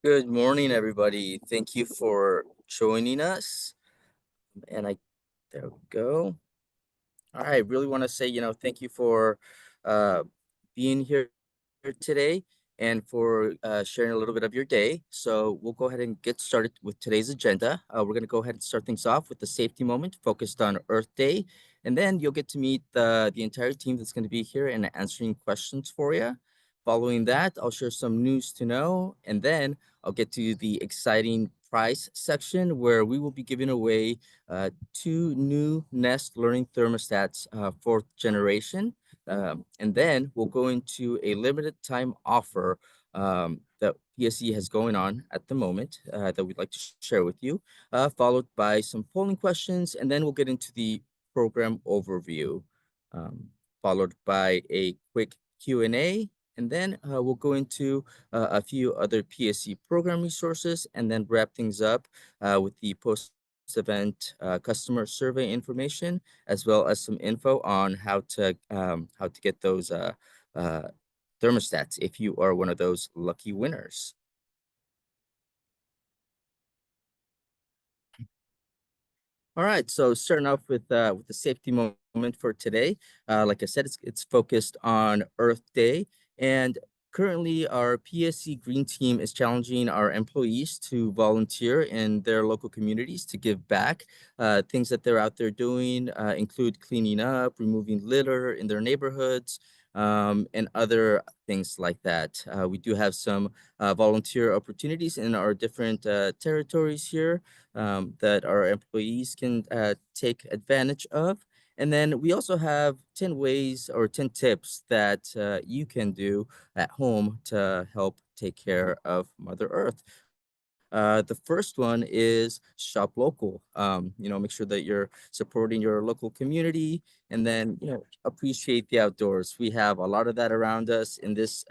Good morning, everybody. Thank you for joining us. And there we go. All right, really want to say, thank you for uh, being here today and for sharing a little bit of your day. So we'll go ahead and get started with today's agenda. We're going to go ahead and start things off with the safety moment focused on Earth Day. And then you'll get to meet the entire team that's going to be here and answering questions for you. Following that, I'll share some news to know, and then I'll get to the exciting prize section where we will be giving away two new Nest Learning thermostats, fourth generation. And then we'll go into a limited time offer that PSE has going on at the moment that we'd like to share with you, followed by some polling questions, and then we'll get into the program overview, um, followed by a quick Q&A, and then we'll go into a few other PSE program resources, and then wrap things up with the post-event customer survey information, as well as some info on how to get those uh, thermostats if you are one of those lucky winners. All right, so starting off with the safety moment for today. Like I said, it's focused on Earth Day, and currently our PSC Green Team is challenging our employees to volunteer in their local communities to give back. Things that they're out there doing include cleaning up, removing litter in their neighborhoods, and other things like that. We do have some volunteer opportunities in our different territories here that our employees can take advantage of. And then we also have 10 ways or 10 tips that you can do at home to help take care of Mother Earth. The first one is shop local. Make sure that you're supporting your local community, and then appreciate the outdoors. We have a lot of that around us in this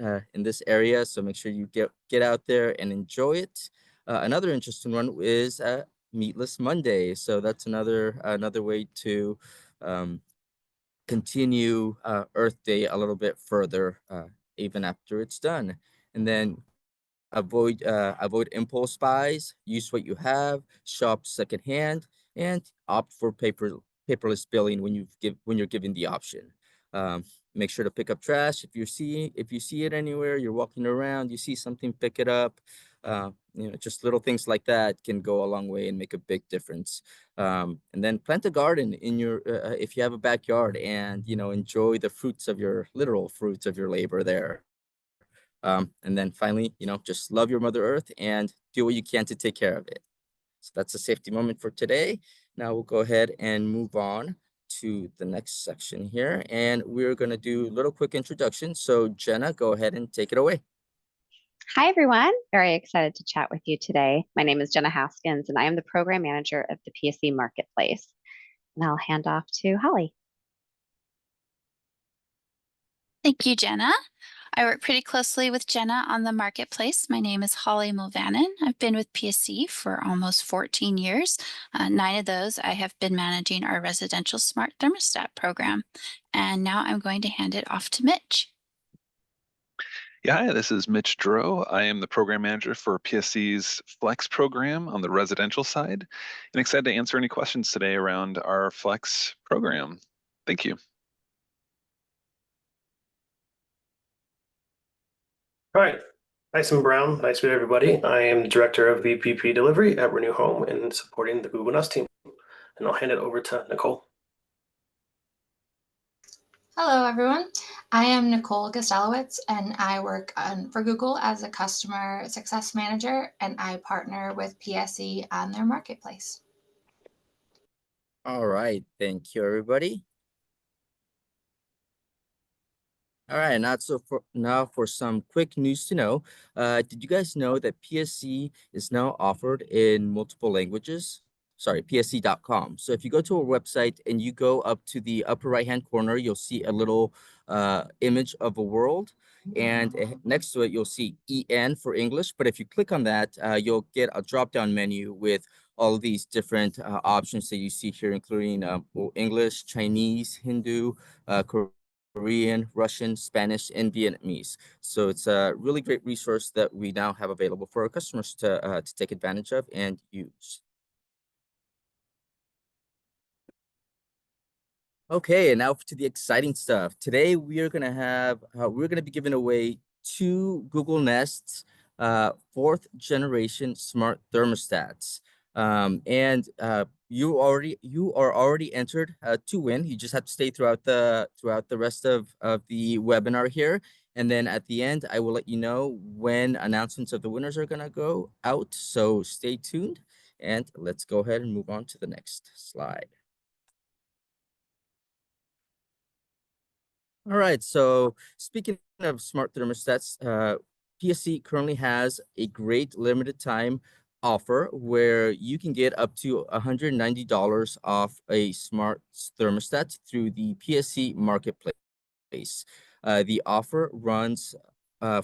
area, so make sure you get out there and enjoy it. Another interesting one is Meatless Monday. So that's another way to um, continue Earth Day a little bit further, even after it's done. And then avoid impulse buys, use what you have, shop secondhand, and opt for paperless billing when you're given the option. Make sure to pick up trash if you see it anywhere, you're walking around, you see something, pick it up. Just little things like that can go a long way and make a big difference. And then plant a garden in your if you have a backyard, and enjoy the literal fruits of your labor there. And then finally, just love your Mother Earth and do what you can to take care of it. So that's a safety moment for today. Now we'll go ahead and move on to the next section here. And we're going to do a little quick introduction. So Jenna, go ahead and take it away. Hi, everyone. Very excited to chat with you today. My name is Jenna Haskins, and I am the program manager of the PSE Marketplace. And I'll hand off to Holly. Thank you, Jenna. I work pretty closely with Jenna on the marketplace. My name is Holly Mulvannon. I've been with PSC for almost 14 years. 9 of those I have been managing our residential smart thermostat program. And now I'm going to hand it off to Mitch. Yeah, hi, this is Mitch Dro. I am the program manager for PSC's Flex program on the residential side, and excited to answer any questions today around our Flex program. Thank you. All right. I'm Brown. Nice to meet everybody. I am the director of VPP delivery at Renew Home and supporting the Google Nest team. And I'll hand it over to Nicole. Hello, everyone. I am Nicole Gostelowitz, and I work for Google as a customer success manager, and I partner with PSE on their marketplace. All right. Thank you, everybody. All right, now for some quick news to know. Did you guys know that PSC is now offered in multiple languages? Sorry, PSC.com. So if you go to our website and you go up to the upper right-hand corner, you'll see a little image of a world. And next to it, you'll see EN for English. But if you click on that, you'll get a drop-down menu with all of these different options that you see here, including English, Chinese, Hindu, Korean, Korean, Russian, Spanish, and Vietnamese. So it's a really great resource that we now have available for our customers to take advantage of and use. Okay, and now to the exciting stuff. Today we are gonna be giving away 2 Google Nest 4th generation smart thermostats. And you are already entered to win. You just have to stay throughout the rest of the webinar here. And then at the end, I will let you know when announcements of the winners are gonna go out. So stay tuned, and let's go ahead and move on to the next slide. All right, so speaking of smart thermostats, PSE currently has a great limited time offer where you can get up to $190 off a smart thermostat through the PSE Marketplace. The offer runs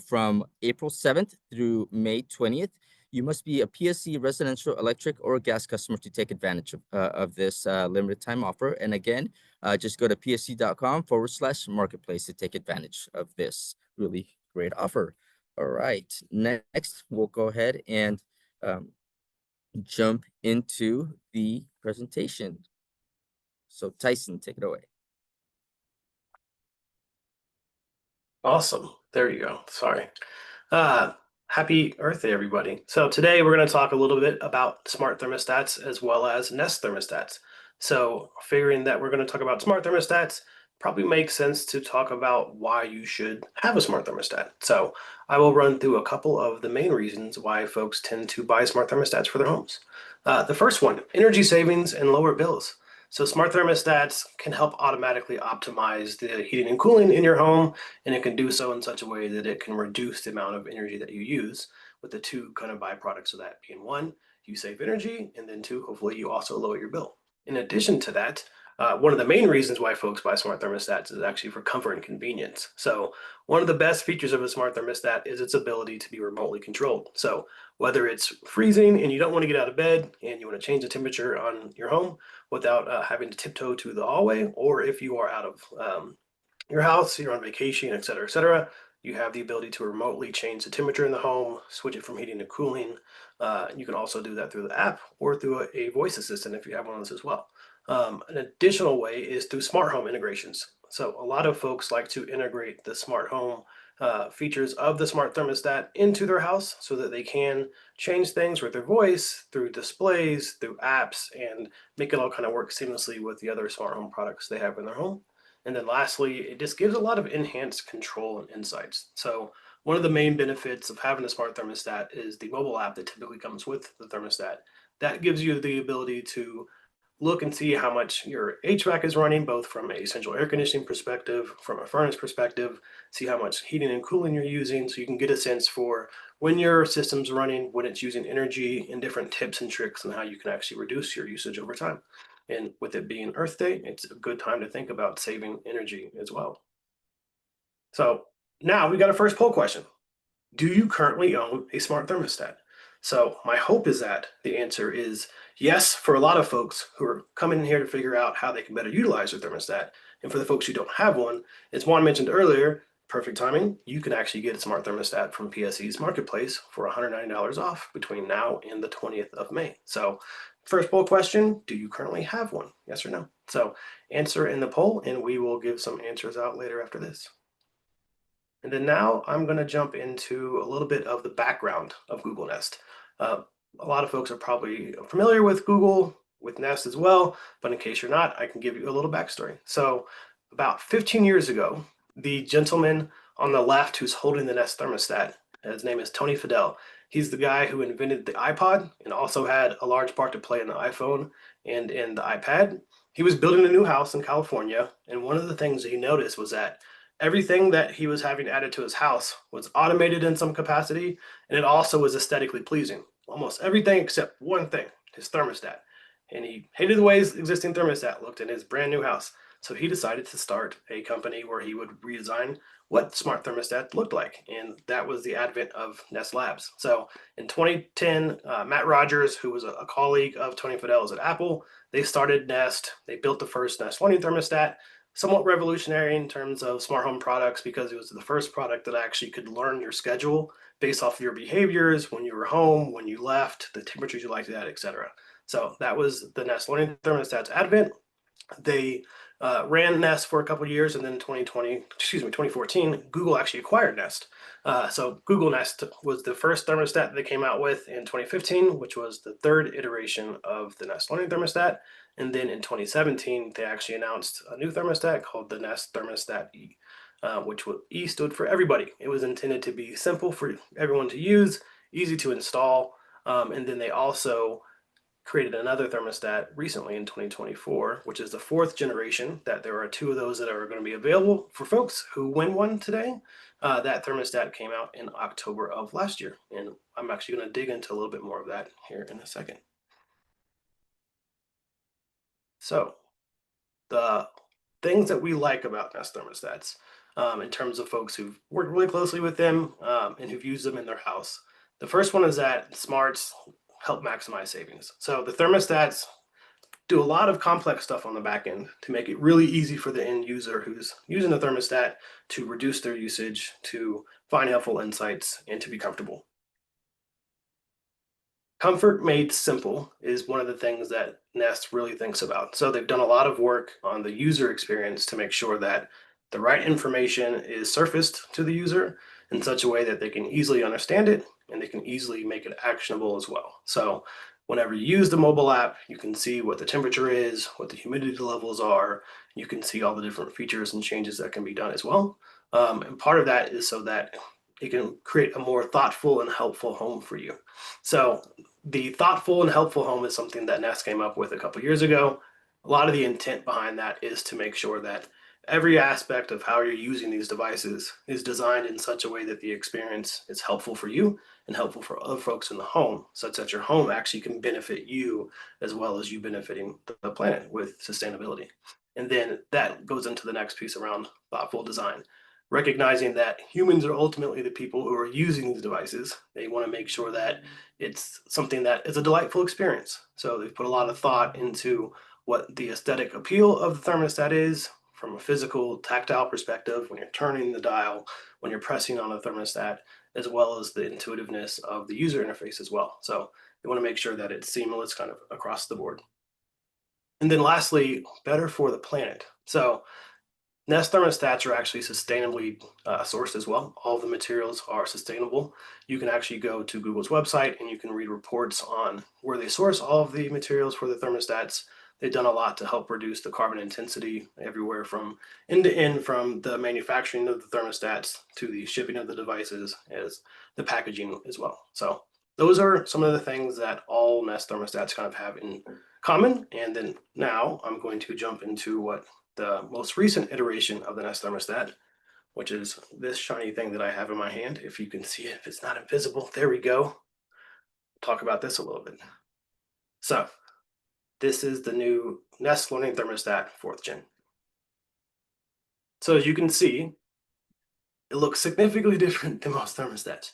from April 7th through May 20th. You must be a PSE residential electric or gas customer to take advantage of this limited time offer. And again, just go to psc.com/marketplace to take advantage of this really great offer. All right, next we'll go ahead and jump into the presentation. So Tyson, take it away. Awesome. There you go. Sorry. Happy Earth Day, everybody. So today we're going to talk a little bit about smart thermostats as well as Nest thermostats. So figuring that we're going to talk about smart thermostats, probably makes sense to talk about why you should have a smart thermostat. So I will run through a couple of the main reasons why folks tend to buy smart thermostats for their homes. The first one, energy savings and lower bills. So smart thermostats can help automatically optimize the heating and cooling in your home, and it can do so in such a way that it can reduce the amount of energy that you use, with the 2 kind of byproducts of that being 1, you save energy, and then 2, hopefully you also lower your bill. In addition to that, one of the main reasons why folks buy smart thermostats is actually for comfort and convenience. So one of the best features of a smart thermostat is its ability to be remotely controlled. So whether it's freezing and you don't want to get out of bed and you want to change the temperature on your home without having to tiptoe to the hallway, or if you are out of your house, you're on vacation, et cetera, you have the ability to remotely change the temperature in the home, switch it from heating to cooling. You can also do that through the app or through a voice assistant if you have one of those as well. An additional way is through smart home integrations. So a lot of folks like to integrate the smart home features of the smart thermostat into their house so that they can change things with their voice through displays, through apps, and make it all kind of work seamlessly with the other smart home products they have in their home. And then lastly, it just gives a lot of enhanced control and insights. So one of the main benefits of having a smart thermostat is the mobile app that typically comes with the thermostat. That gives you the ability to look and see how much your HVAC is running, both from a central air conditioning perspective, from a furnace perspective, see how much heating and cooling you're using, so you can get a sense for when your system's running, when it's using energy, and different tips and tricks on how you can actually reduce your usage over time. And with it being Earth Day, it's a good time to think about saving energy as well. So now we got a first poll question. Do you currently own a smart thermostat? So my hope is that the answer is yes for a lot of folks who are coming in here to figure out how they can better utilize their thermostat. And for the folks who don't have one, as Juan mentioned earlier, perfect timing, you can actually get a smart thermostat from PSE's Marketplace for $190 off between now and the 20th of May. So first poll question, do you currently have one? Yes or no? So answer in the poll and we will give some answers out later after this. And then now I'm going to jump into a little bit of the background of Google Nest. A lot of folks are probably familiar with Google, with Nest as well, but in case you're not, I can give you a little backstory. So about 15 years ago, the gentleman on the left who's holding the Nest thermostat, his name is Tony Fadell. He's the guy who invented the iPod and also had a large part to play in the iPhone and in the iPad. He was building a new house in California, and one of the things that he noticed was that everything that he was having added to his house was automated in some capacity, and it also was aesthetically pleasing. Almost everything except one thing, his thermostat. And he hated the way his existing thermostat looked in his brand new house. So he decided to start a company where he would redesign what smart thermostat looked like. And that was the advent of Nest Labs. So in 2010, Matt Rogers, who was a colleague of Tony Fadell's at Apple, they started Nest. They built the first Nest Learning thermostat. somewhat revolutionary in terms of smart home products because it was the first product that actually could learn your schedule based off of your behaviors, when you were home, when you left, the temperatures you liked that, etc. So that was the Nest Learning Thermostat's advent. They ran Nest for a couple of years, and then in 2014, Google actually acquired Nest. So Google Nest was the first thermostat they came out with in 2015, which was the third iteration of the Nest Learning Thermostat. And then in 2017, they actually announced a new thermostat called the Nest Thermostat E, which E stood for everybody. It was intended to be simple for everyone to use, easy to install, and then they also created another thermostat recently in 2024, which is the fourth generation, that there are two of those that are going to be available for folks who win one today. That thermostat came out in October of last year, and I'm actually going to dig into a little bit more of that here in a second. So the things that we like about Nest thermostats in terms of folks who've worked really closely with them and who've used them in their house. The first one is that smarts help maximize savings. So the thermostats do a lot of complex stuff on the back end to make it really easy for the end user who's using the thermostat to reduce their usage, to find helpful insights, and to be comfortable. Comfort made simple is one of the things that Nest really thinks about. So they've done a lot of work on the user experience to make sure that the right information is surfaced to the user in such a way that they can easily understand it and they can easily make it actionable as well. So whenever you use the mobile app, you can see what the temperature is, what the humidity levels are. You can see all the different features and changes that can be done as well. And part of that is so that it can create a more thoughtful and helpful home for you. So the thoughtful and helpful home is something that Nest came up with a couple years ago. A lot of the intent behind that is to make sure that every aspect of how you're using these devices is designed in such a way that the experience is helpful for you and helpful for other folks in the home, such that your home actually can benefit you as well as you benefiting the planet with sustainability. And then that goes into the next piece around thoughtful design. Recognizing that humans are ultimately the people who are using these devices. They want to make sure that it's something that is a delightful experience. So they've put a lot of thought into what the aesthetic appeal of the thermostat is from a physical, tactile perspective, when you're turning the dial, when you're pressing on a thermostat, as well as the intuitiveness of the user interface as well. So they want to make sure that it's seamless kind of across the board. And then lastly, better for the planet. So Nest thermostats are actually sustainably sourced as well. All of the materials are sustainable. You can actually go to Google's website and you can read reports on where they source all of the materials for the thermostats. They've done a lot to help reduce the carbon intensity everywhere from end to end, from the manufacturing of the thermostats to the shipping of the devices as the packaging as well. So those are some of the things that all Nest thermostats kind of have in common. And then now I'm going to jump into what the most recent iteration of the Nest thermostat, which is this shiny thing that I have in my hand. If you can see it, if it's not invisible, there we go. Talk about this a little bit. So this is the new Nest Learning Thermostat 4th Gen. So as you can see, it looks significantly different than most thermostats.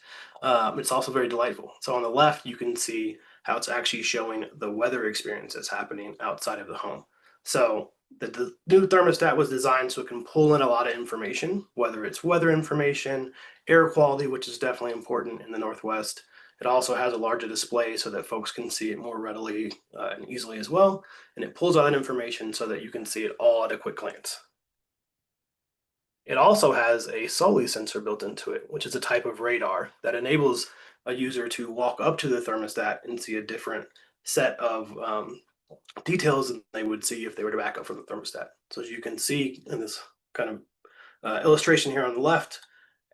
It's also very delightful. So on the left, you can see how it's actually showing the weather experience that's happening outside of the home. So the new thermostat was designed so it can pull in a lot of information, whether it's weather information, air quality, which is definitely important in the Northwest. It also has a larger display so that folks can see it more readily and easily as well. And it pulls out that information so that you can see it all at a quick glance. It also has a SOLI sensor built into it, which is a type of radar that enables a user to walk up to the thermostat and see a different set of details than they would see if they were to back up from the thermostat. So as you can see in this kind of illustration here on the left,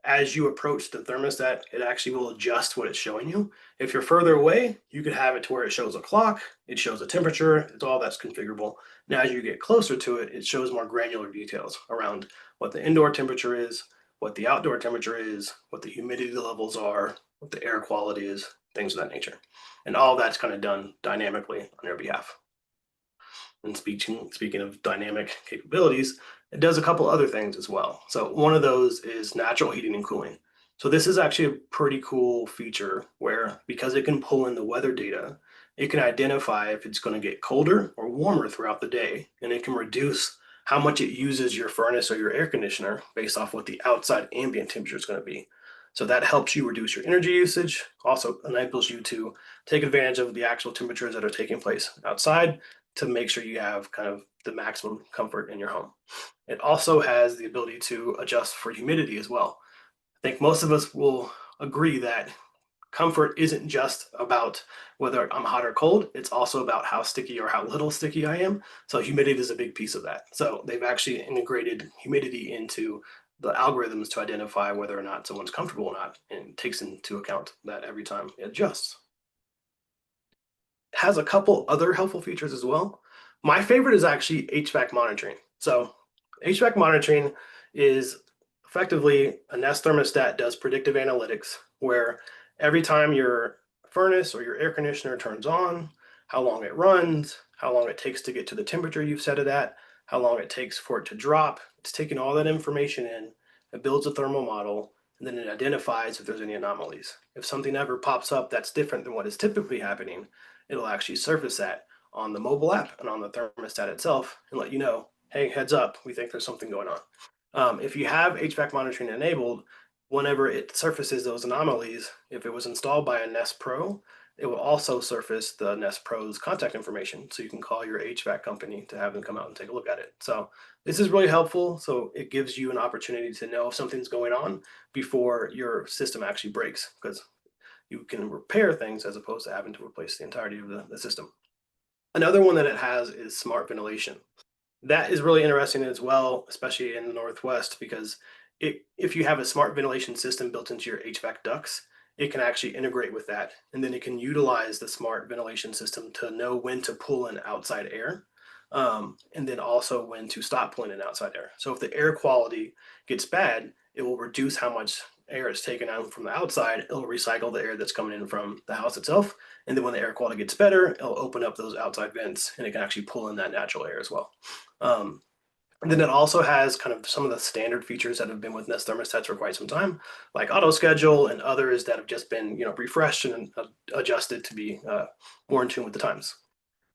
as you approach the thermostat, it actually will adjust what it's showing you. If you're further away, you could have it to where it shows a clock, it shows a temperature, it's all that's configurable. Now, as you get closer to it, it shows more granular details around what the indoor temperature is, what the outdoor temperature is, what the humidity levels are, what the air quality is, things of that nature. And all that's kind of done dynamically on your behalf. And speaking of dynamic capabilities, it does a couple other things as well. So one of those is natural heating and cooling. So this is actually a pretty cool feature where, because it can pull in the weather data, it can identify if it's going to get colder or warmer throughout the day, and it can reduce how much it uses your furnace or your air conditioner based off what the outside ambient temperature is going to be. So that helps you reduce your energy usage, also enables you to take advantage of the actual temperatures that are taking place outside to make sure you have kind of the maximum comfort in your home. It also has the ability to adjust for humidity as well. I think most of us will agree that comfort isn't just about whether I'm hot or cold. It's also about how sticky or how little sticky I am. So humidity is a big piece of that. So they've actually integrated humidity into the algorithms to identify whether or not someone's comfortable or not, and takes into account that every time it adjusts. It has a couple other helpful features as well. My favorite is actually HVAC monitoring. So HVAC monitoring is effectively a Nest thermostat does predictive analytics, where every time your furnace or your air conditioner turns on, how long it runs, how long it takes to get to the temperature you've set it at, how long it takes for it to drop. It's taking all that information in, it builds a thermal model, and then it identifies if there's any anomalies. If something ever pops up that's different than what is typically happening, it'll actually surface that on the mobile app and on the thermostat itself and let you know, hey, heads up, we think there's something going on. If you have HVAC monitoring enabled, whenever it surfaces those anomalies, if it was installed by a Nest Pro, it will also surface the Nest Pro's contact information. So you can call your HVAC company to have them come out and take a look at it. So this is really helpful. So it gives you an opportunity to know if something's going on before your system actually breaks, because you can repair things as opposed to having to replace the entirety of the system. Another one that it has is smart ventilation. That is really interesting as well, especially in the Northwest, because if you have a smart ventilation system built into your HVAC ducts, it can actually integrate with that. And then it can utilize the smart ventilation system to know when to pull in outside air, and then also when to stop pulling in outside air. So if the air quality gets bad, it will reduce how much air is taken out from the outside. It'll recycle the air that's coming in from the house itself. And then when the air quality gets better, it'll open up those outside vents and it can actually pull in that natural air as well. And then it also has kind of some of the standard features that have been with Nest thermostats for quite some time, like auto schedule and others that have just been, refreshed and adjusted to be more in tune with the times.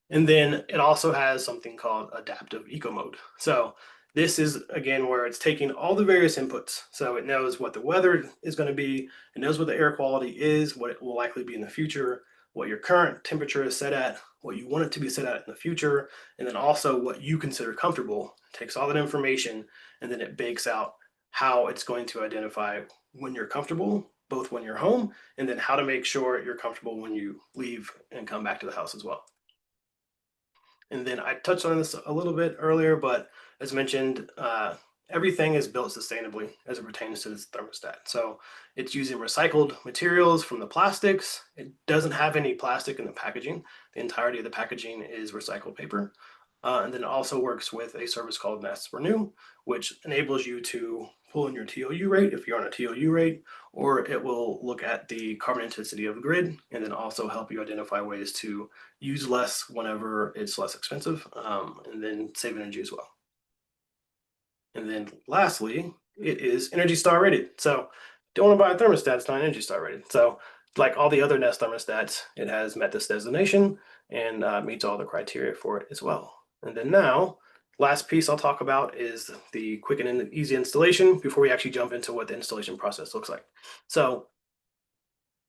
And then it also has something called adaptive eco mode. So this is, again, where it's taking all the various inputs. So it knows what the weather is going to be, it knows what the air quality is, what it will likely be in the future, what your current temperature is set at, what you want it to be set at in the future, and then also what you consider comfortable. It takes all that information and then it bakes out how it's going to identify when you're comfortable, both when you're home, and then how to make sure you're comfortable when you leave and come back to the house as well. And then I touched on this a little bit earlier, but as mentioned, everything is built sustainably as it pertains to this thermostat. So it's using recycled materials from the plastics. It doesn't have any plastic in the packaging. The entirety of the packaging is recycled paper. And then it also works with a service called Nest Renew, which enables you to pull in your TOU rate if you're on a TOU rate, or it will look at the carbon intensity of the grid and then also help you identify ways to use less whenever it's less expensive, and then save energy as well. And then lastly, it is Energy Star rated. So don't want to buy a thermostat, it's not Energy Star rated. So like all the other Nest thermostats, it has met this designation and meets all the criteria for it as well. And then now, last piece I'll talk about is the quick and easy installation before we actually jump into what the installation process looks like. So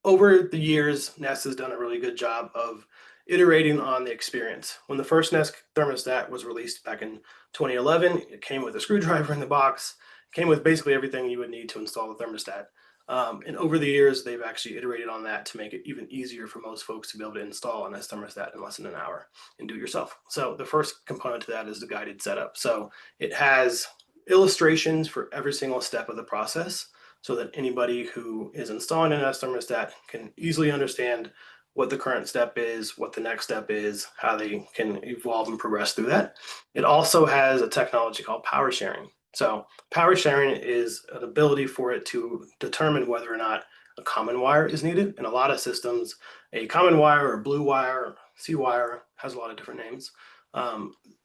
over the years, Nest has done a really good job of iterating on the experience. When the first Nest thermostat was released back in 2011, it came with a screwdriver in the box, came with basically everything you would need to install the thermostat. And over the years, they've actually iterated on that to make it even easier for most folks to be able to install a Nest thermostat in less than an hour and do it yourself. So the first component to that is the guided setup. So it has illustrations for every single step of the process, so that anybody who is installing a Nest thermostat can easily understand what the current step is, what the next step is, how they can evolve and progress through that. It also has a technology called power sharing. So power sharing is an ability for it to determine whether or not a common wire is needed. In a lot of systems, a common wire or blue wire, C wire, has a lot of different names.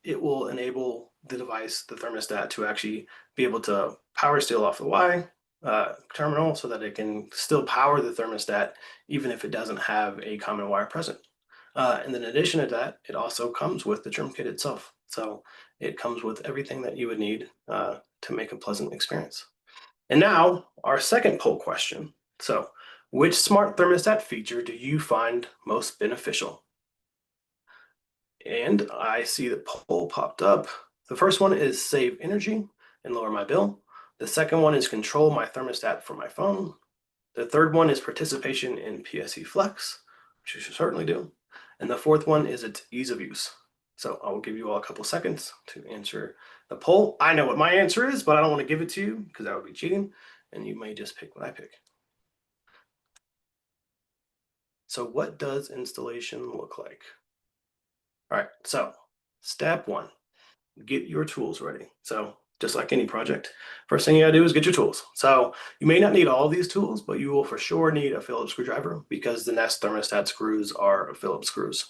It will enable the device, the thermostat, to actually be able to power steal off the Y terminal so that it can still power the thermostat even if it doesn't have a common wire present. And then in addition to that, it also comes with the trim kit itself. So it comes with everything that you would need to make a pleasant experience. And now our second poll question. So which smart thermostat feature do you find most beneficial? And I see the poll popped up. The first one is save energy and lower my bill. The second one is control my thermostat from my phone. The third one is participation in PSE Flex, which you should certainly do. And the fourth one is its ease of use. So I will give you all a couple seconds to answer the poll. I know what my answer is, but I don't want to give it to you because that would be cheating. And you may just pick what I pick. So what does installation look like? All right, so step one, get your tools ready. So just like any project, first thing you gotta do is get your tools. So you may not need all these tools, but you will for sure need a Phillips screwdriver because the Nest thermostat screws are Phillips screws.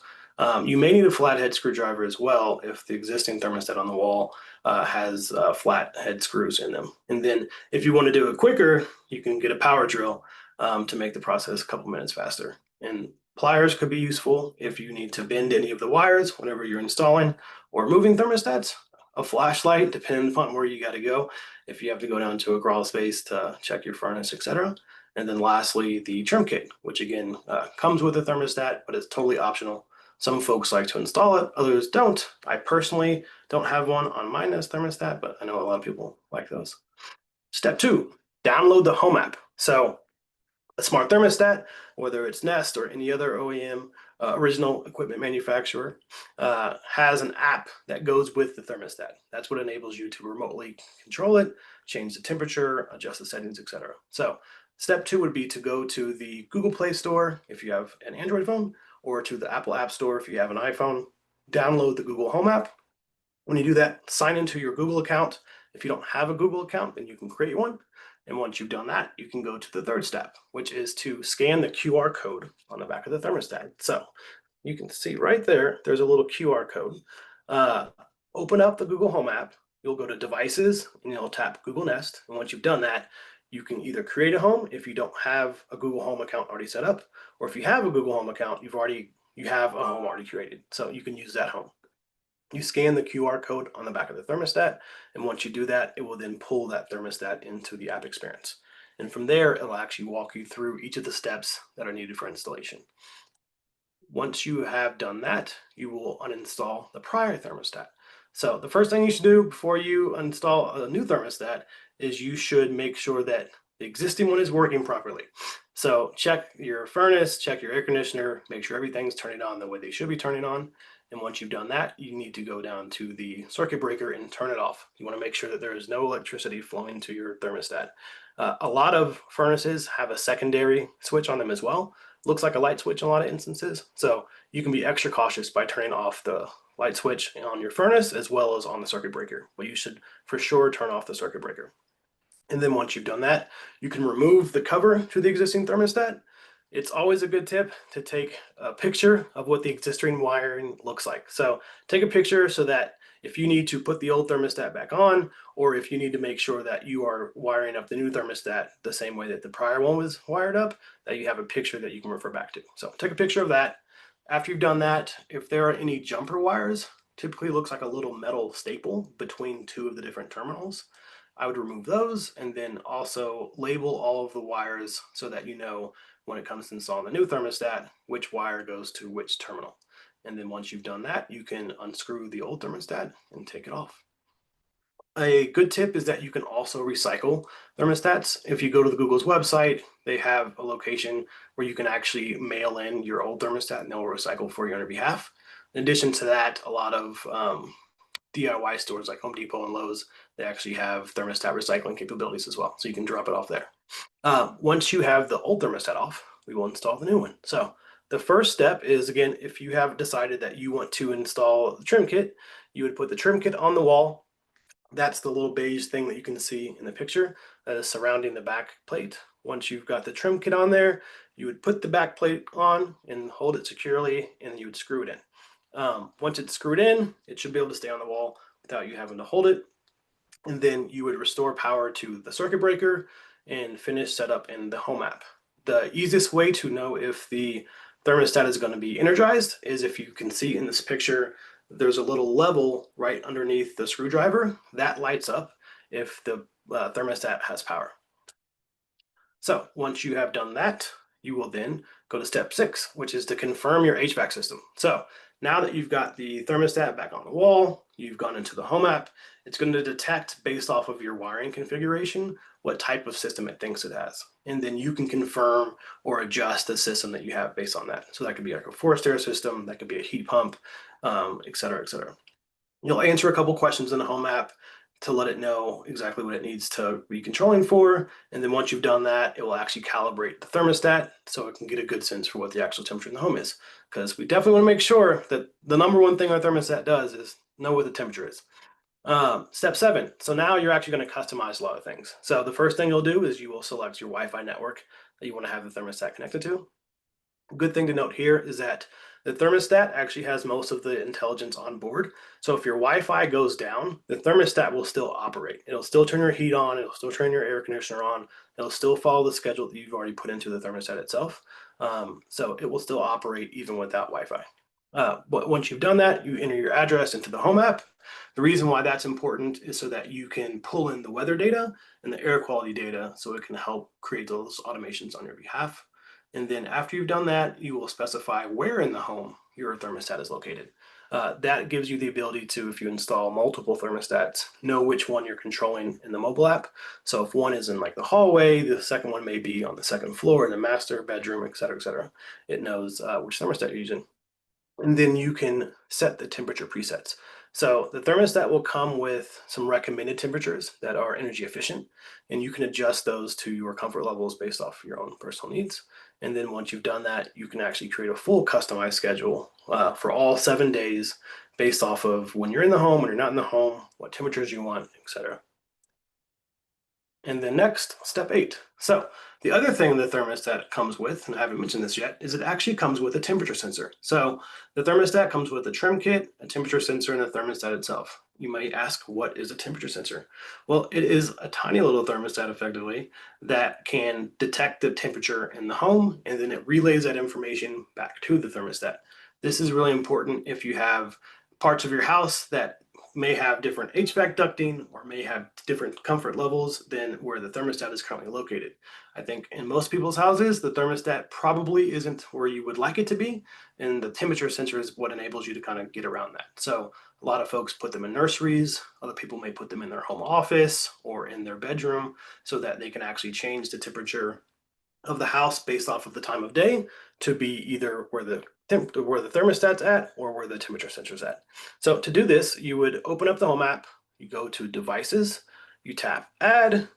You may need a flathead screwdriver as well if the existing thermostat on the wall has flathead screws in them. And then if you want to do it quicker, you can get a power drill to make the process a couple minutes faster. And pliers could be useful if you need to bend any of the wires whenever you're installing or moving thermostats. A flashlight, depending upon where you got to go, if you have to go down to a crawl space to check your furnace, etc. And then lastly, the trim kit, which again comes with a thermostat, but it's totally optional. Some folks like to install it, others don't. I personally don't have one on my Nest thermostat, but I know a lot of people like those. Step two, download the Home app. So a smart thermostat, whether it's Nest or any other OEM original equipment manufacturer, has an app that goes with the thermostat. That's what enables you to remotely control it, change the temperature, adjust the settings, etc. So step two would be to go to the Google Play Store if you have an Android phone, or to the Apple App Store if you have an iPhone. Download the Google Home app. When you do that, sign into your Google account. If you don't have a Google account, then you can create one. And once you've done that, you can go to the third step, which is to scan the QR code on the back of the thermostat. So you can see right there, there's a little QR code. Open up the Google Home app. You'll go to Devices, and you'll tap Google Nest. And once you've done that, you can either create a home if you don't have a Google Home account already set up, or if you have a Google Home account, you have a home already created. So you can use that home. You scan the QR code on the back of the thermostat, and once you do that, it will then pull that thermostat into the app experience. And from there, it'll actually walk you through each of the steps that are needed for installation. Once you have done that, you will uninstall the prior thermostat. So the first thing you should do before you install a new thermostat is you should make sure that the existing one is working properly. So check your furnace, check your air conditioner, make sure everything's turning on the way they should be turning on. And once you've done that, you need to go down to the circuit breaker and turn it off. You want to make sure that there is no electricity flowing to your thermostat. A lot of furnaces have a secondary switch on them as well. Looks like a light switch in a lot of instances. So you can be extra cautious by turning off the light switch on your furnace as well as on the circuit breaker. But you should for sure turn off the circuit breaker. And then once you've done that, you can remove the cover to the existing thermostat. It's always a good tip to take a picture of what the existing wiring looks like. So take a picture so that if you need to put the old thermostat back on, or if you need to make sure that you are wiring up the new thermostat the same way that the prior one was wired up, that you have a picture that you can refer back to. So take a picture of that. After you've done that, if there are any jumper wires, typically looks like a little metal staple between two of the different terminals. I would remove those and then also label all of the wires so that you know when it comes to installing the new thermostat, which wire goes to which terminal. And then once you've done that, you can unscrew the old thermostat and take it off. A good tip is that you can also recycle thermostats. If you go to the Google's website, they have a location where you can actually mail in your old thermostat and they'll recycle for you on your behalf. In addition to that, a lot of DIY stores like Home Depot and Lowe's, they actually have thermostat recycling capabilities as well. So you can drop it off there. Once you have the old thermostat off, we will install the new one. So the first step is, again, if you have decided that you want to install the trim kit, you would put the trim kit on the wall. That's the little beige thing that you can see in the picture that is surrounding the back plate. Once you've got the trim kit on there, you would put the back plate on and hold it securely, and you would screw it in. Once it's screwed in, it should be able to stay on the wall without you having to hold it. And then you would restore power to the circuit breaker and finish setup in the Home app. The easiest way to know if the thermostat is going to be energized is, if you can see in this picture, there's a little level right underneath the screwdriver that lights up if the thermostat has power. So once you have done that, you will then go to step 6, which is to confirm your HVAC system. So now that you've got the thermostat back on the wall, you've gone into the home app, it's going to detect based off of your wiring configuration what type of system it thinks it has. And then you can confirm or adjust the system that you have based on that. So that could be like a forced air system, that could be a heat pump, et cetera, et cetera. You'll answer a couple questions in the home app to let it know exactly what it needs to be controlling for. And then once you've done that, it will actually calibrate the thermostat so it can get a good sense for what the actual temperature in the home is. Because we definitely want to make sure that the number one thing our thermostat does is know what the temperature is. Step 7. So now you're actually going to customize a lot of things. So the first thing you'll do is you will select your Wi-Fi network that you want to have the thermostat connected to. Good thing to note here is that the thermostat actually has most of the intelligence on board. So if your Wi-Fi goes down, the thermostat will still operate. It'll still turn your heat on. It'll still turn your air conditioner on. It'll still follow the schedule that you've already put into the thermostat itself. So it will still operate even without Wi-Fi. But once you've done that, you enter your address into the home app. The reason why that's important is so that you can pull in the weather data and the air quality data so it can help create those automations on your behalf. And then after you've done that, you will specify where in the home your thermostat is located. That gives you the ability to, if you install multiple thermostats, know which one you're controlling in the mobile app. So if one is in like the hallway, the second one may be on the second floor in the master bedroom, et cetera, et cetera. It knows which thermostat you're using. And then you can set the temperature presets. So the thermostat will come with some recommended temperatures that are energy efficient, and you can adjust those to your comfort levels based off your own personal needs. And then once you've done that, you can actually create a full customized schedule for all 7 days based off of when you're in the home, when you're not in the home, what temperatures you want, etc. And then next, step 8. So the other thing the thermostat comes with, and I haven't mentioned this yet, is it actually comes with a temperature sensor. So the thermostat comes with a trim kit, a temperature sensor, and a thermostat itself. You might ask, what is a temperature sensor? Well, it is a tiny little thermostat, effectively, that can detect the temperature in the home, and then it relays that information back to the thermostat. This is really important if you have parts of your house that may have different HVAC ducting or may have different comfort levels than where the thermostat is currently located. I think in most people's houses, the thermostat probably isn't where you would like it to be, and the temperature sensor is what enables you to kind of get around that. So a lot of folks put them in nurseries. Other people may put them in their home office or in their bedroom so that they can actually change the temperature of the house based off of the time of day to be either where the thermostat's at or where the temperature sensor's at. So to do this, you would open up the home app, you go to devices, you tap add,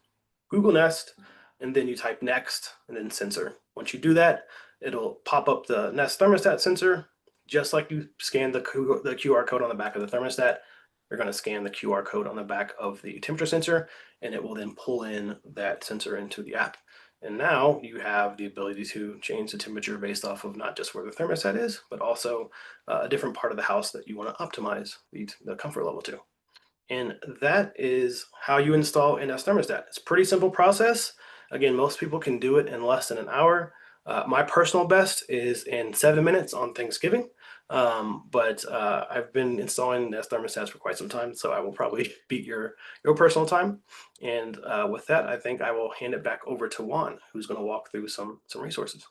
Google Nest, and then you type next and then sensor. Once you do that, it'll pop up the Nest thermostat sensor. Just like you scan the QR code on the back of the thermostat, you're going to scan the QR code on the back of the temperature sensor, and it will then pull in that sensor into the app. And now you have the ability to change the temperature based off of not just where the thermostat is, but also a different part of the house that you want to optimize the comfort level to. And that is how you install a Nest thermostat. It's a pretty simple process. Again, most people can do it in less than an hour. My personal best is in 7 minutes on Thanksgiving. But I've been installing Nest thermostats for quite some time, so I will probably beat your personal time. And with that, I think I will hand it back over to Juan, who's going to walk through some resources.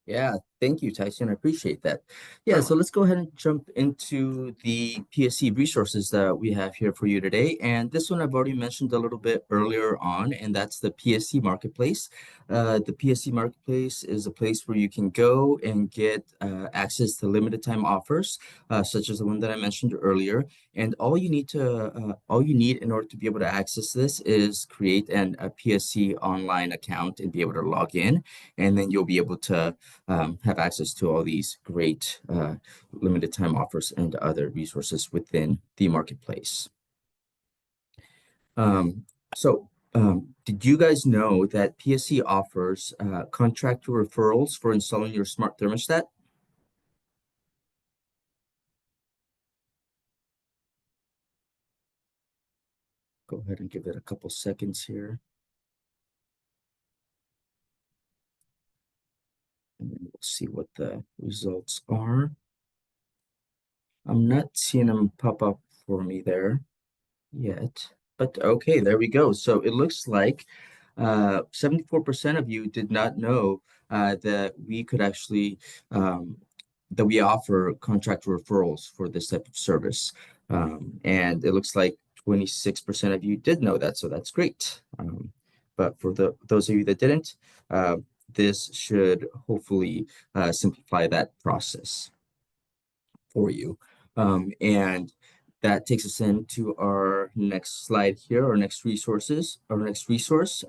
Yeah, thank you, Tyson. I appreciate that. Yeah, so let's go ahead and jump into the PSE resources that we have here for you today. And this one I've already mentioned a little bit earlier on, and that's the PSE Marketplace. The PSE Marketplace is a place where you can go and get access to limited time offers, such as the one that I mentioned earlier. And all you need in order to be able to access this is create a PSE online account and be able to log in, and then you'll be able to have access to all these great limited time offers and other resources within the marketplace. Did you guys know that PSE offers contractor referrals for installing your smart thermostat? Go ahead and give it a couple seconds here. And then we'll see what the results are. I'm not seeing them pop up for me there yet, but okay, there we go. So it looks like 74% of you did not know that we could actually that we offer contract referrals for this type of service. And it looks like 26% of you did know that, so that's great. But for those of you that didn't, this should hopefully simplify that process for you. And that takes us into our next slide here, our next resource,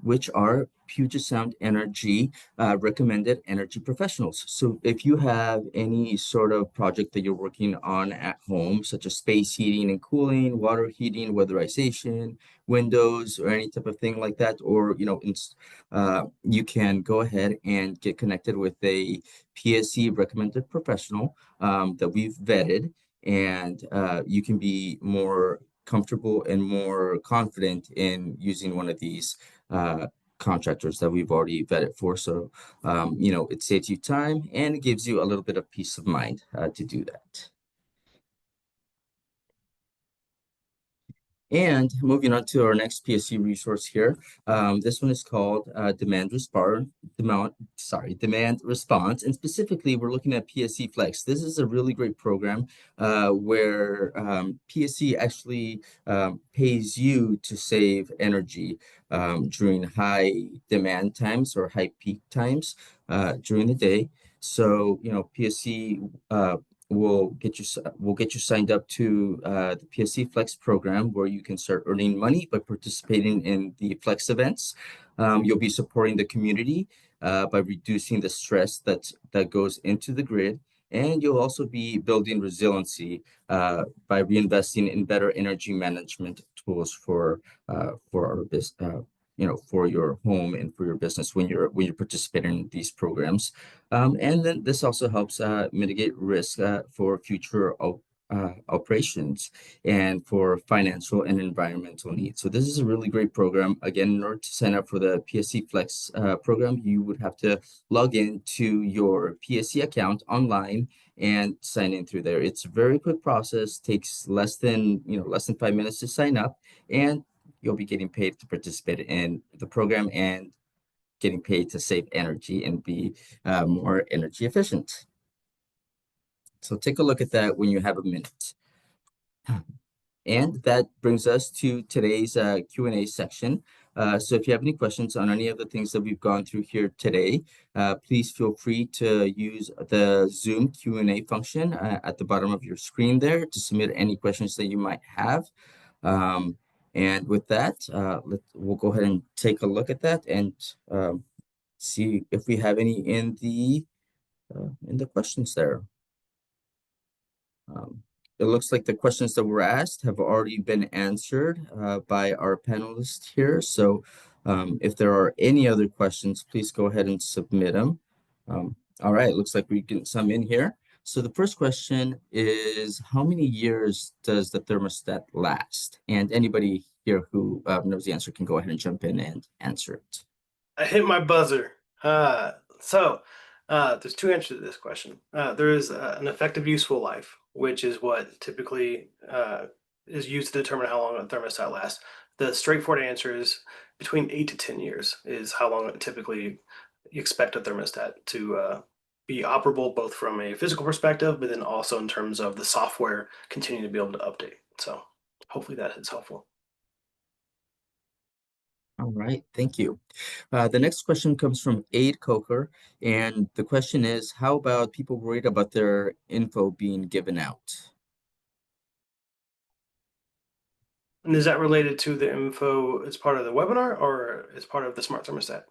which are Puget Sound Energy recommended energy professionals. So if you have any sort of project that you're working on at home, such as space heating and cooling, water heating, weatherization, windows, or any type of thing like that, or you can go ahead and get connected with a PSE recommended professional that we've vetted, and you can be more comfortable and more confident in using one of these contractors that we've already vetted for. So, it saves you time and it gives you a little bit of peace of mind to do that. And moving on to our next PSE resource here. This one is called Demand Response. And specifically, we're looking at PSE Flex. This is a really great program where PSE actually pays you to save energy during high demand times or high peak times during the day. So, PSE we'll get you signed up to the PSE Flex program, where you can start earning money by participating in the Flex events. You'll be supporting the community by reducing the stress that goes into the grid, and you'll also be building resiliency by reinvesting in better energy management tools for our business. For your home and for your business when you're participating in these programs. And then this also helps mitigate risk for future operations and for financial and environmental needs. So this is a really great program. Again, in order to sign up for the PSE Flex program, you would have to log in to your PSE account online and sign in through there. It's a very quick process, takes less than 5 minutes to sign up, and you'll be getting paid to participate in the program and getting paid to save energy and be more energy efficient. So take a look at that when you have a minute. And that brings us to today's Q&A section. So if you have any questions on any of the things that we've gone through here today, please feel free to use the Zoom Q&A function at the bottom of your screen there to submit any questions that you might have. And with that, we'll go ahead and take a look at that and see if we have any in the questions there. It looks like the questions that were asked have already been answered by our panelists here. So if there are any other questions, please go ahead and submit them. All right, looks like we get some in here. So the first question is, how many years does the thermostat last? And anybody here who knows the answer can go ahead and jump in and answer it. I hit my buzzer. So there's two answers to this question. There is an effective useful life, which is what typically is used to determine how long a thermostat lasts. The straightforward answer is between 8 to 10 years is how long typically you expect a thermostat to be operable, both from a physical perspective, but then also in terms of the software continuing to be able to update. So hopefully that is helpful. All right, thank you. The next question comes from Aid Coker, and the question is, how about people worried about their info being given out? And is that related to the info as part of the webinar or as part of the smart thermostat?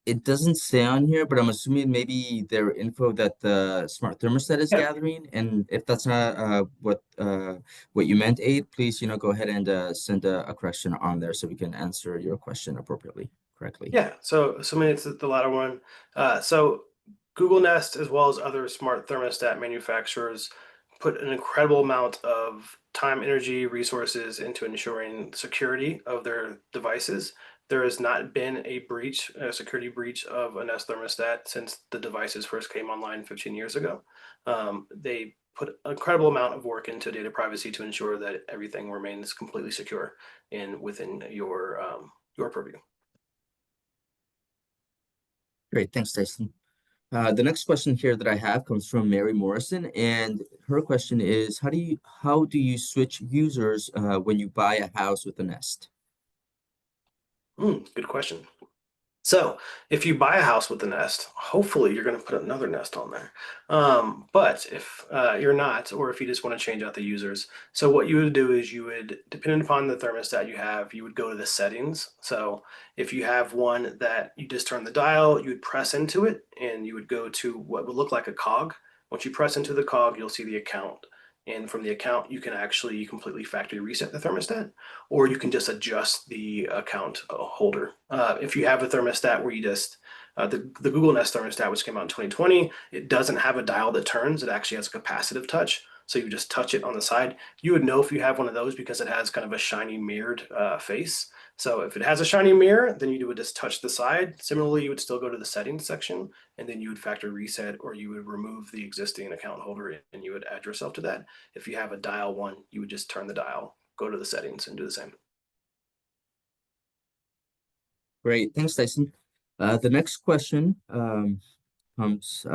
It doesn't say on here, but I'm assuming maybe their info that the smart thermostat is gathering. And if that's not what you meant, Aid, please go ahead and send a correction on there so we can answer your question correctly. Yeah. So maybe it's the latter one. So Google Nest, as well as other smart thermostat manufacturers, put an incredible amount of time, energy, resources into ensuring security of their devices. there has not been a security breach of a Nest thermostat since the devices first came online 15 years ago. They put an incredible amount of work into data privacy to ensure that everything remains completely secure and within your purview. Great, thanks, Tyson. The next question here that I have comes from Mary Morrison, and her question is, how do you switch users when you buy a house with a Nest? Good question. So if you buy a house with a Nest, hopefully you're going to put another Nest on there. But if you're not, or if you just want to change out the users, so what you would do is you would, depending upon the thermostat you have, you would go to the settings. So if you have one that you just turn the dial, you would press into it and you would go to what would look like a cog. Once you press into the cog, you'll see the account. And from the account, you can actually completely factory reset the thermostat, or you can just adjust the account holder. If you have a thermostat where you just, the Google Nest thermostat, which came out in 2020, it doesn't have a dial that turns. It actually has a capacitive touch. So you just touch it on the side. You would know if you have one of those because it has kind of a shiny mirrored face. So if it has a shiny mirror, then you would just touch the side. Similarly, you would still go to the settings section, and then you would factory reset, or you would remove the existing account holder and you would add yourself to that. If you have a dial one, you would just turn the dial, go to the settings, and do the same. Great, thanks, Tyson. The next question comes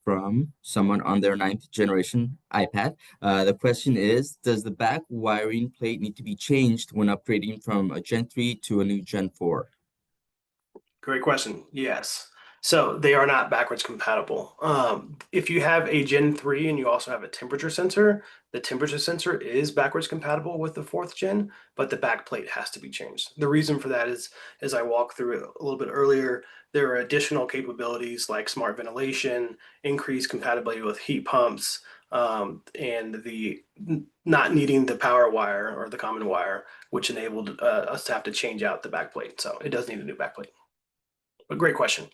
from someone on their 9th generation iPad. The question is, does the back wiring plate need to be changed when upgrading from a Gen 3 to a new Gen 4? Great question. Yes. So they are not backwards compatible. If you have a Gen 3 and you also have a temperature sensor, the temperature sensor is backwards compatible with the 4th gen, but the back plate has to be changed. The reason for that is, as I walked through it a little bit earlier, there are additional capabilities like smart ventilation, increased compatibility with heat pumps, and the not needing the power wire or the common wire, which enabled us to have to change out the back plate. So it does need a new back plate. But great question.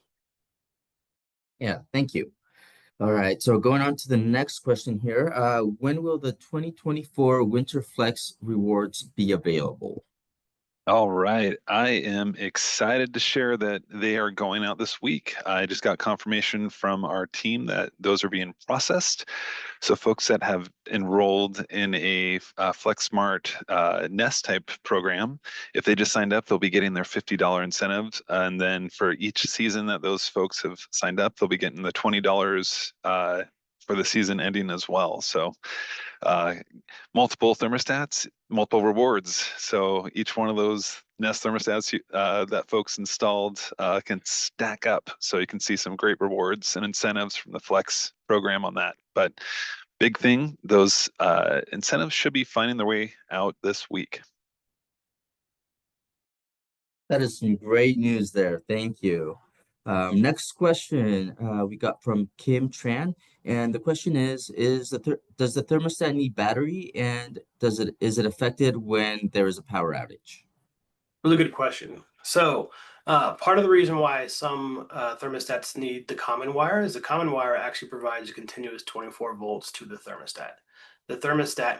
Yeah, thank you. All right, so going on to the next question here. When will the 2024 Winter Flex rewards be available? All right. I am excited to share that they are going out this week. I just got confirmation from our team that those are being processed. So folks that have enrolled in a FlexSmart Nest type program, if they just signed up, they'll be getting their $50 incentives. And then for each season that those folks have signed up, they'll be getting the $20 for the season ending as well. So multiple thermostats, multiple rewards. So each one of those Nest thermostats that folks installed can stack up. So you can see some great rewards and incentives from the Flex program on that. But big thing, those incentives should be finding their way out this week. That is some great news there. Thank you. Next question we got from Kim Tran, and the question is does the thermostat need battery, and is it affected when there is a power outage? Really good question. So part of the reason why some thermostats need the common wire is the common wire actually provides continuous 24 volts to the thermostat.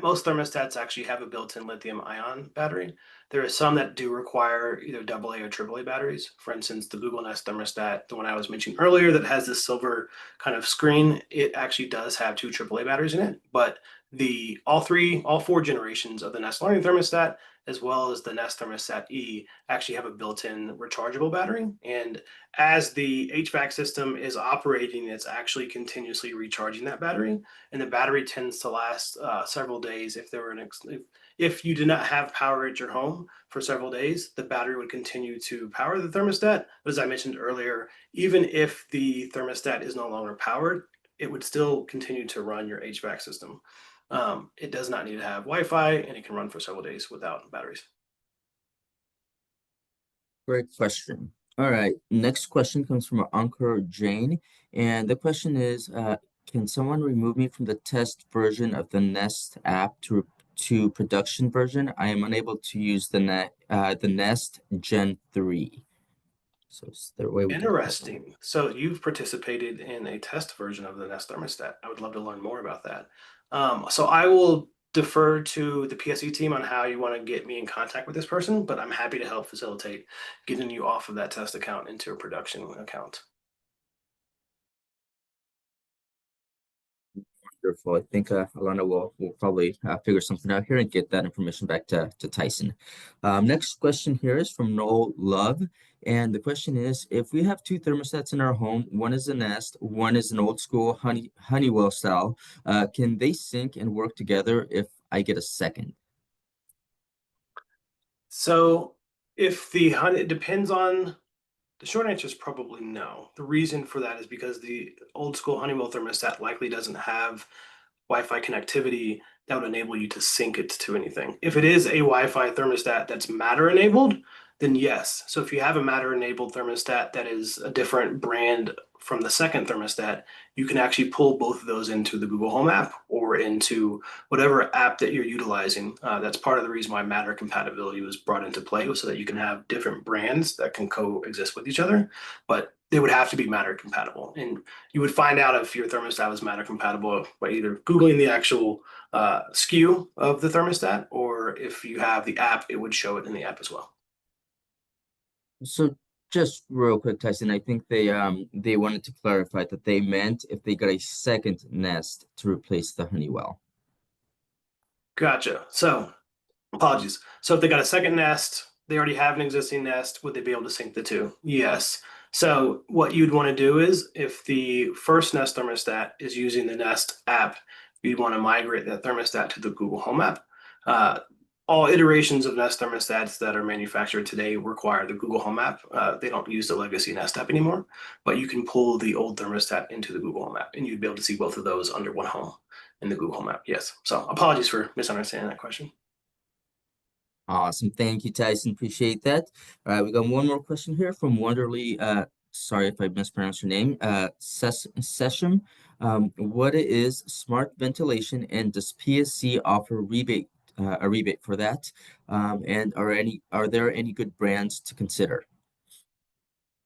Most thermostats actually have a built-in lithium ion battery. There are some that do require either AA or AAA batteries. For instance, the Google Nest thermostat, the one I was mentioning earlier that has this silver kind of screen, it actually does have 2 AAA batteries in it. But all 4 generations of the Nest Learning thermostat, as well as the Nest Thermostat E, actually have a built-in rechargeable battery. And as the HVAC system is operating, it's actually continuously recharging that battery. And the battery tends to last several days. If you did not have power at your home for several days, the battery would continue to power the thermostat. But as I mentioned earlier, even if the thermostat is no longer powered, it would still continue to run your HVAC system. It does not need to have Wi-Fi, and it can run for several days without batteries. Great question. All right, next question comes from Ankur Jain, and the question is, can someone remove me from the test version of the Nest app to production version? I am unable to use the Nest Gen 3. So is there a way we can- Interesting. So you've participated in a test version of the Nest thermostat. I would love to learn more about that. So I will defer to the PSE team on how you want to get me in contact with this person, but I'm happy to help facilitate getting you off of that test account into a production account. Wonderful. I think Alana will probably figure something out here and get that information back to Tyson. Next question here is from Noel Love. And the question is, if we have two thermostats in our home, one is a Nest, one is an old school Honeywell style, can they sync and work together if I get a second? So if it depends on, the short answer is probably no. The reason for that is because the old school Honeywell thermostat likely doesn't have Wi-Fi connectivity that would enable you to sync it to anything. If it is a Wi-Fi thermostat that's Matter enabled, then yes. So if you have a Matter enabled thermostat that is a different brand from the second thermostat, you can actually pull both of those into the Google Home app or into whatever app that you're utilizing. That's part of the reason why Matter compatibility was brought into play, so that you can have different brands that can coexist with each other, but they would have to be Matter compatible. And you would find out if your thermostat was Matter compatible by either Googling the actual SKU of the thermostat, or if you have the app, it would show it in the app as well. So just real quick, Tyson, I think they wanted to clarify that they meant if they got a second Nest to replace the Honeywell. Gotcha. So apologies. So if they got a second Nest, they already have an existing Nest, would they be able to sync the two? Yes. So what you'd want to do is, if the first Nest thermostat is using the Nest app, you'd want to migrate that thermostat to the Google Home app. All iterations of Nest thermostats that are manufactured today require the Google Home app. They don't use the legacy Nest app anymore, but you can pull the old thermostat into the Google Home app, and you'd be able to see both of those under one home in the Google Home app. Yes. So apologies for misunderstanding that question. Awesome. Thank you, Tyson. Appreciate that. All right, we got one more question here from Wonderly. Sorry if I mispronounced your name. Session. What is smart ventilation, and does PSC offer a rebate for that? And are there any good brands to consider?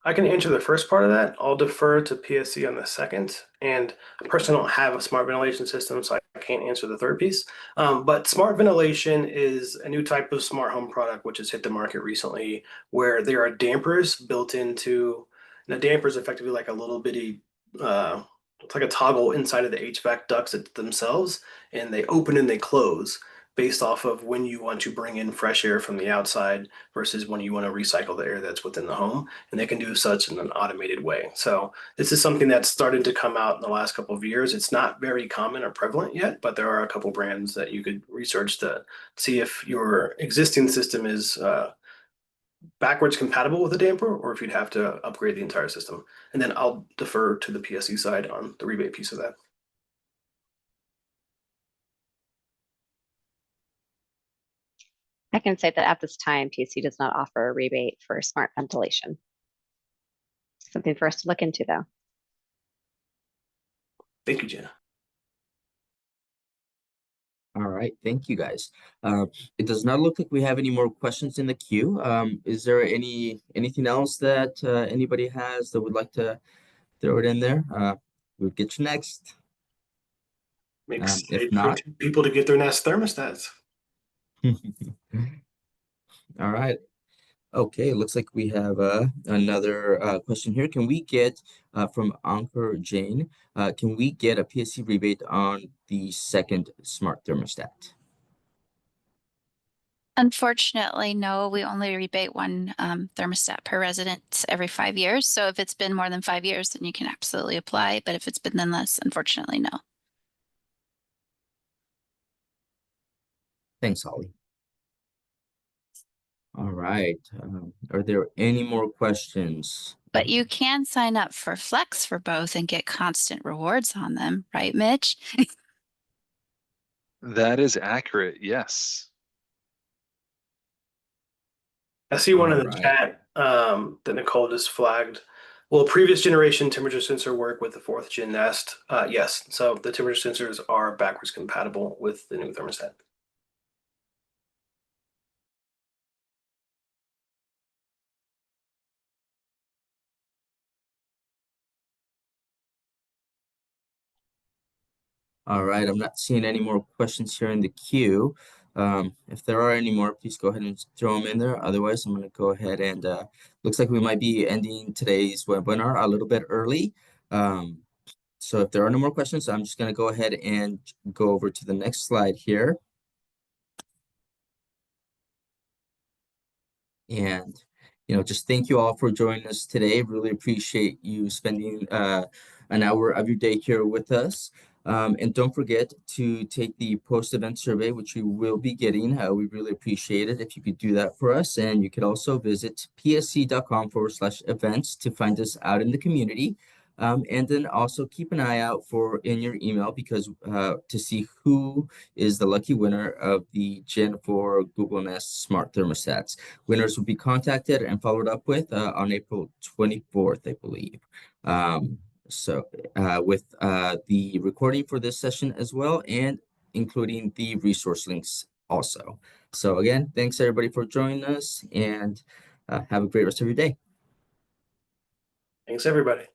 I can answer the first part of that. I'll defer to PSC on the second. And I personally don't have a smart ventilation system, so I can't answer the third piece. But smart ventilation is a new type of smart home product which has hit the market recently, where there are dampers built into, and a damper is effectively like a little bitty, it's like a toggle inside of the HVAC ducts themselves, and they open and they close based off of when you want to bring in fresh air from the outside versus when you want to recycle the air that's within the home, and they can do such in an automated way. So this is something that's started to come out in the last couple of years. It's not very common or prevalent yet, but there are a couple brands that you could research to see if your existing system is backwards compatible with a damper, or if you'd have to upgrade the entire system. And then I'll defer to the PSE side on the rebate piece of that. I can say that at this time, PSC does not offer a rebate for smart ventilation. Something for us to look into, though. Thank you, Jenna. All right, thank you guys. It does not look like we have any more questions in the queue. Is there anything else that anybody has that would like to throw it in there? We'll get you next. Makes If it for not, people to get their Nest thermostats. all right. Okay, looks like we have another question here. Can we get from Ankur Jain? Can we get a PSC rebate on the second smart thermostat? Unfortunately, no, we only rebate one thermostat per resident every 5 years. So if it's been more than 5 years, then you can absolutely apply. But if it's been then less, unfortunately, no. Thanks, Holly. All right. Are there any more questions? But you can sign up for Flex for both and get constant rewards on them, right, Mitch? That is accurate. Yes. I see one in the All right. chat that Nicole just flagged. Will previous generation temperature sensor work with the fourth gen Nest? Yes. So the temperature sensors are backwards compatible with the new thermostat. All right, I'm not seeing any more questions here in the queue. If there are any more, please go ahead and throw them in there. Otherwise, I'm going to go ahead and looks like we might be ending today's webinar a little bit early. So if there are no more questions, I'm just going to go ahead and go over to the next slide here. And, just thank you all for joining us today. Really appreciate you spending an hour of your day here with us. And don't forget to take the post-event survey, which you will be getting. We really appreciate it if you could do that for us. And you could also visit psc.com/events to find us out in the community. And then also keep an eye out in your email because to see who is the lucky winner of the Gen 4 Google Nest Smart Thermostats. Winners will be contacted and followed up with on April 24th, I believe. With the recording for this session as well, and including the resource links also. So again, thanks everybody for joining us, and have a great rest of your day. Thanks, everybody.